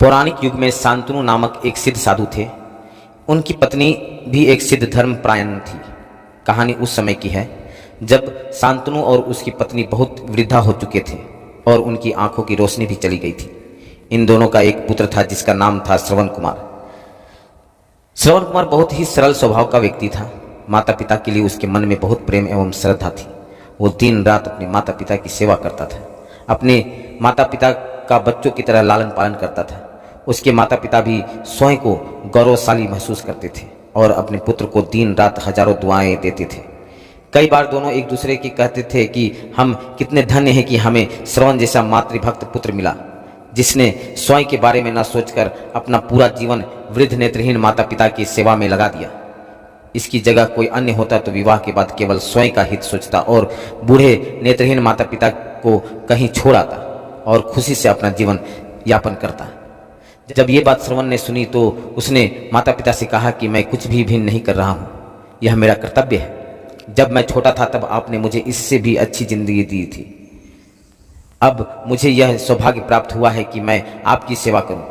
पौराणिक युग में शांतनु नामक एक सिद्ध साधु थे। उनकी पत्नी भी एक सिद्ध धर्मपरायण थी। कहानी उस समय की है जब शांतनु और उसकी पत्नी बहुत वृद्धा हो चुके थे और उनकी आंखों की रोशनी भी चली गई थी। इन दोनों का एक पुत्र था जिसका नाम था श्रवण कुमार। श्रवण कुमार बहुत ही सरल स्वभाव का व्यक्ति था। माता पिता के लिए उसके मन में बहुत प्रेम एवं श्रद्धा थी। वो दिन रात अपने माता पिता की सेवा करता था, अपने माता पिता का बच्चों की तरह लालन पालन करता था। उसके माता पिता भी स्वयं को गौरवशाली महसूस करते थे और अपने पुत्र को दिन रात हजारों दुआएं देते थे। कई बार दोनों एक दूसरे की कहते थे कि हम कितने धन्य हैं कि हमें श्रवण जैसा मातृभक्त पुत्र मिला, जिसने स्वयं के बारे में न सोचकर अपना पूरा जीवन वृद्ध नेत्रहीन माता पिता की सेवा में लगा दिया। इसकी जगह कोई अन्य होता तो विवाह के बाद केवल स्वयं का हित सोचता और बूढ़े नेत्रहीन माता पिता को कहीं छोड़ आता और खुशी से अपना जीवन यापन करता। जब ये बात श्रवण ने सुनी तो उसने माता पिता से कहा कि मैं कुछ भी भिन्न नहीं कर रहा हूँ, यह मेरा कर्तव्य है। जब मैं छोटा था तब आपने मुझे इससे भी अच्छी जिंदगी दी थी। अब मुझे यह सौभाग्य प्राप्त हुआ है कि मैं आपकी सेवा करूं।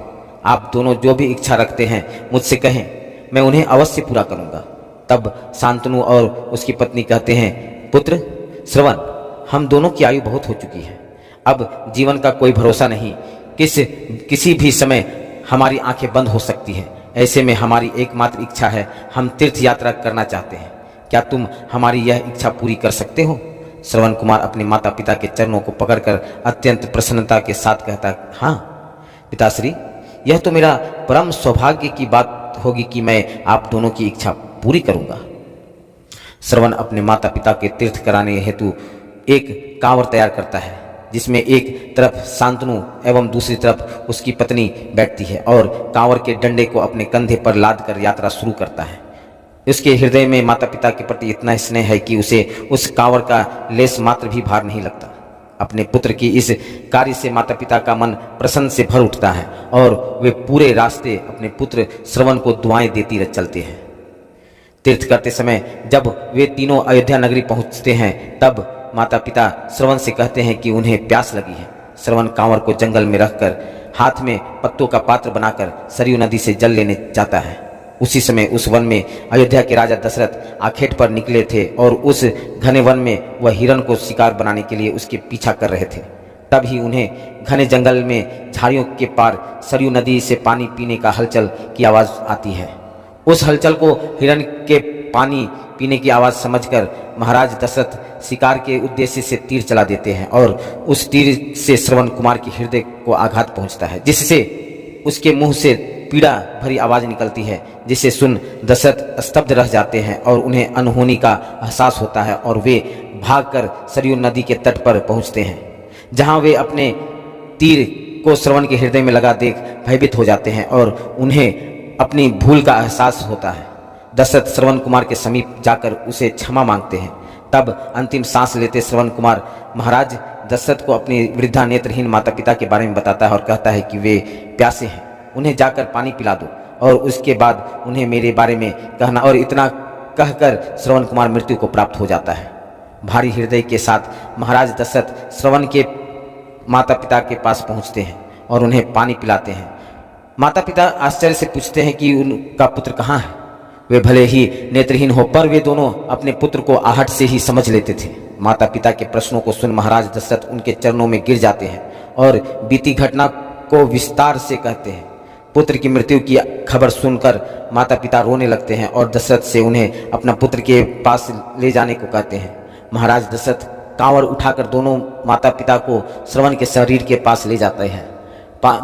आप दोनों जो भी इच्छा रखते हैं मुझसे कहें, मैं उन्हें अवश्य पूरा करूंगा। तब शांतनु और उसकी पत्नी कहते हैं, पुत्र श्रवण, हम दोनों की आयु बहुत हो चुकी है। अब जीवन का कोई भरोसा नहीं, किसी भी समय हमारी आंखें बंद हो सकती है। ऐसे में हमारी एकमात्र इच्छा है, हम तीर्थ यात्रा करना चाहते हैं। क्या तुम हमारी यह इच्छा पूरी कर सकते हो? श्रवण कुमार अपने माता पिता के चरणों को पकड़कर अत्यंत प्रसन्नता के साथ कहता, हाँ पिताश्री, यह तो मेरा परम सौभाग्य की बात होगी कि मैं आप दोनों की इच्छा पूरी करूंगा। श्रवण अपने माता पिता के तीर्थ कराने हेतु एक कांवर तैयार करता है, जिसमें एक तरफ शांतनु एवं दूसरी तरफ उसकी पत्नी बैठती है और कांवर के डंडे को अपने कंधे पर लाद कर यात्रा शुरू करता है। उसके हृदय में माता पिता के प्रति इतना स्नेह है कि उसे उस कांवर का लेस मात्र भी भार नहीं लगता। अपने पुत्र की इस कार्य से माता पिता का मन प्रसन्न से भर उठता है और वे पूरे रास्ते अपने पुत्र श्रवण को दुआएं देती चलते हैं। तीर्थ करते समय जब वे तीनों अयोध्या नगरी पहुंचते हैं तब माता पिता श्रवण से कहते हैं कि उन्हें प्यास लगी है। श्रवण कांवर को जंगल में रखकर हाथ में पत्तों का पात्र बनाकर सरयू नदी से जल लेने जाता है। उसी समय उस वन में अयोध्या के राजा दशरथ आखेट पर निकले थे और उस घने वन में वह हिरण को शिकार बनाने के लिए उसके पीछा कर रहे थे। तभी उन्हें घने जंगल में झाड़ियों के पार सरयू नदी से पानी पीने का हलचल की आवाज़ आती है। उस हलचल को हिरण के पानी पीने की आवाज़ समझकर महाराज दशरथ शिकार के उद्देश्य से तीर चला देते हैं और उस तीर से श्रवण कुमार के हृदय को आघात पहुंचता है, जिससे उसके मुंह से पीड़ा भरी आवाज़ निकलती है, जिसे सुन दशरथ स्तब्ध रह जाते हैं और उन्हें अनहोनी का एहसास होता है और वे भागकर सरयू नदी के तट पर पहुंचते हैं, जहां वे अपने तीर को श्रवण के हृदय में लगा देख भयभीत हो जाते हैं और उन्हें अपनी भूल का एहसास होता है। दशरथ श्रवण कुमार के समीप जाकर उसे क्षमा मांगते हैं। तब अंतिम सांस लेते श्रवण कुमार महाराज दशरथ को अपनी वृद्धा नेत्रहीन माता पिता के बारे में बताता है और कहता है कि वे प्यासे हैं, उन्हें जाकर पानी पिला दो और उसके बाद उन्हें मेरे बारे में कहना। और इतना कहकर श्रवण कुमार मृत्यु को प्राप्त हो जाता है। भारी हृदय के साथ महाराज दशरथ श्रवण के माता पिता के पास पहुंचते हैं और उन्हें पानी पिलाते हैं। माता पिता आश्चर्य से पूछते हैं कि उनका पुत्र कहाँ है। वे भले ही नेत्रहीन हो पर वे दोनों अपने पुत्र को आहट से ही समझ लेते थे। माता पिता के प्रश्नों को सुन महाराज दशरथ उनके चरणों में गिर जाते हैं और बीती घटना को विस्तार से कहते हैं। पुत्र की मृत्यु की खबर सुनकर माता पिता रोने लगते हैं और दशरथ से उन्हें अपना पुत्र के पास ले जाने को कहते हैं। महाराज दशरथ कांवर उठाकर दोनों माता पिता को श्रवण के शरीर के पास ले जाते हैं।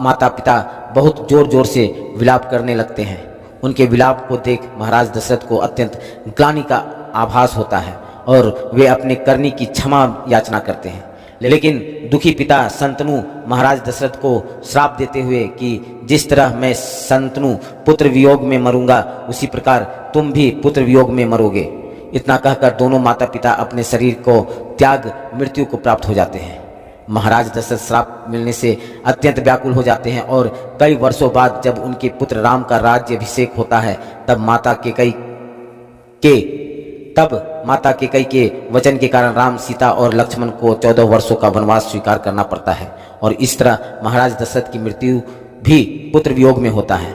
माता पिता बहुत जोर जोर से विलाप करने लगते हैं। उनके विलाप को देख महाराज दशरथ को अत्यंत ग्लानि का आभास होता है और वे अपने करनी की क्षमा याचना करते हैं। लेकिन दुखी पिता शांतनु महाराज दशरथ को श्राप देते हुए कि जिस तरह मैं शांतनु पुत्र वियोग में मरूंगा उसी प्रकार तुम भी पुत्र वियोग में मरोगे। इतना कहकर दोनों माता पिता अपने शरीर को त्याग मृत्यु को प्राप्त हो जाते हैं। महाराज दशरथ श्राप मिलने से अत्यंत व्याकुल हो जाते हैं और कई वर्षों बाद जब उनके पुत्र राम का राज्याभिषेक होता है तब माता केकई के वचन के कारण राम, सीता और लक्ष्मण को 14 वर्षों का वनवास स्वीकार करना पड़ता है और इस तरह महाराज दशरथ की मृत्यु भी पुत्र वियोग में होता है।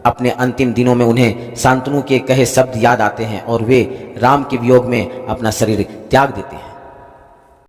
अपने अंतिम दिनों में उन्हें शांतनु के कहे शब्द याद आते हैं और वे राम के वियोग में अपना शरीर त्याग देते हैं।